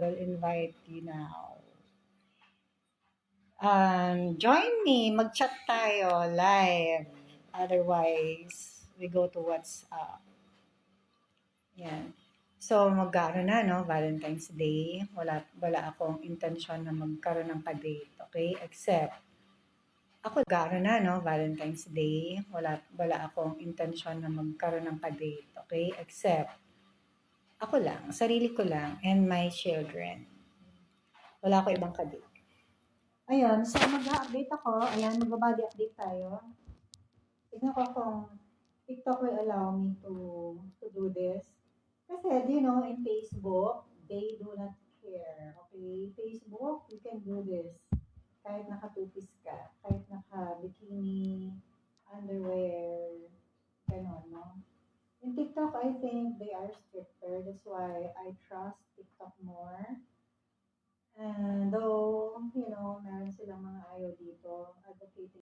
will invite you now. Join me, mag-chat tayo live. Otherwise, we go to WhatsApp. Yan. So, mag-ano na, no? Valentine's Day. Wala akong intensyon na magkaroon ng pa-date, okay? Except, ako gano na, no? Valentine's Day. Wala akong intensyon na magkaroon ng pa-date, okay? Except, ako lang, sarili ko lang, and my children. Wala ko ibang kadate. Ayun, so mag-update ako. Ayan, mag-body update tayo. Tignan ko kung TikTok will allow me to do this. Kasi, in Facebook, they do not care. Okay? Facebook, you can do this. Kahit naka-two-piece ka, kahit naka-bikini, underwear, ganon, no? In TikTok, I think they are stricter. That's why I trust TikTok more. And though, meron silang mga ayaw dito, advocating